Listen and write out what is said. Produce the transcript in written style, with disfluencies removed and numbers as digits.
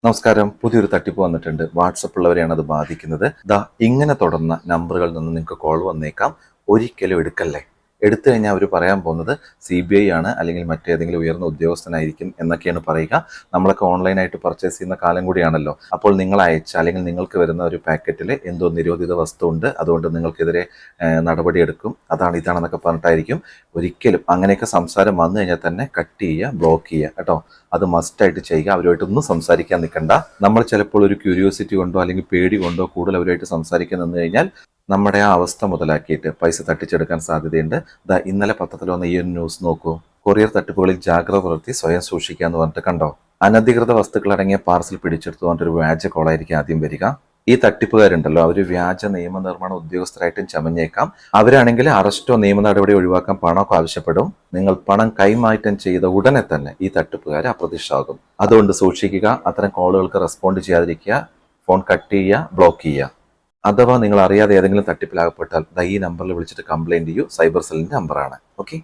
നമസ്കാരം. പുതിയൊരു തട്ടിപ്പ് വന്നിട്ടുണ്ട്. വാട്സപ്പ് ഉള്ളവരെയാണ് അത് ബാധിക്കുന്നത്. ഇങ്ങനെ തുടർന്ന നമ്പറുകളിൽ നിന്ന് നിങ്ങൾക്ക് കോൾ വന്നേക്കാം. ഒരിക്കലും എടുക്കല്ലേ. എടുത്തു കഴിഞ്ഞാൽ അവർ പറയാൻ പോകുന്നത് CBI ആണ്, അല്ലെങ്കിൽ മറ്റേതെങ്കിലും ഉയർന്ന ഉദ്യോഗസ്ഥനായിരിക്കും എന്നൊക്കെയാണ് പറയുക. നമ്മളൊക്കെ ഓൺലൈനായിട്ട് പർച്ചേസ് ചെയ്യുന്ന കാലം കൂടിയാണല്ലോ. അപ്പോൾ നിങ്ങൾ അയച്ച അല്ലെങ്കിൽ നിങ്ങൾക്ക് വരുന്ന ഒരു പാക്കറ്റിൽ എന്തോ നിരോധിത വസ്തു ഉണ്ട്, അതുകൊണ്ട് നിങ്ങൾക്കെതിരെ നടപടിയെടുക്കും, ഇതാണെന്നൊക്കെ പറഞ്ഞിട്ടായിരിക്കും. ഒരിക്കലും അങ്ങനെയൊക്കെ സംസാരം വന്നു കഴിഞ്ഞാൽ തന്നെ കട്ട് ചെയ്യുക, ബ്ലോക്ക് ചെയ്യുക കേട്ടോ. അത് മസ്റ്റായിട്ട് ചെയ്യുക. അവരുമായിട്ടൊന്നും സംസാരിക്കാൻ നിൽക്കണ്ട. നമ്മൾ ചിലപ്പോൾ ഒരു ക്യൂരിയോസിറ്റി കൊണ്ടോ അല്ലെങ്കിൽ പേടി കൊണ്ടോ കൂടുതൽ അവരുമായിട്ട് സംസാരിക്കാൻ നിന്ന് കഴിഞ്ഞാൽ നമ്മുടെ ആ അവസ്ഥ മുതലാക്കിയിട്ട് പൈസ തട്ടിച്ചെടുക്കാൻ സാധ്യതയുണ്ട്. ഇന്നലെ പത്രത്തിൽ വന്ന ഈ ഒരു ന്യൂസ് നോക്കൂ. കൊറിയർ തട്ടിപ്പുകളിൽ ജാഗ്രത പുലർത്തി സ്വയം സൂക്ഷിക്കുക എന്ന് പറഞ്ഞിട്ട് കണ്ടോ. അനധികൃത വസ്തുക്കൾ അടങ്ങിയ പാർസൽ പിടിച്ചെടുത്തു പറഞ്ഞിട്ടൊരു വ്യാജ കോളായിരിക്കും ആദ്യം വരിക. ഈ തട്ടിപ്പുകാരുണ്ടല്ലോ, അവർ വ്യാജ നിയമനിർമ്മാണ ഉദ്യോഗസ്ഥരായിട്ടും ചമഞ്ഞേക്കാം. അവരാണെങ്കിൽ അറസ്റ്റോ നിയമ നടപടി ഒഴിവാക്കാൻ പണമൊക്കെ ആവശ്യപ്പെടും. നിങ്ങൾ പണം കൈമാറ്റം ചെയ്ത ഉടനെ തന്നെ ഈ തട്ടിപ്പുകാർ അപ്രത്യക്ഷമാകും. അതുകൊണ്ട് സൂക്ഷിക്കുക. അത്തരം കോളുകൾക്ക് റെസ്പോണ്ട് ചെയ്യാതിരിക്കുക. ഫോൺ കട്ട് ചെയ്യുക, ബ്ലോക്ക് ചെയ്യുക. അഥവാ നിങ്ങൾ അറിയാതെ ഏതെങ്കിലും തട്ടിപ്പിലാകപ്പെട്ടാൽ ഈ നമ്പറിൽ വിളിച്ചിട്ട് കംപ്ലൈന്റ് ചെയ്യൂ. സൈബർ സെല്ലിന്റെ നമ്പറാണ്. ഓക്കെ.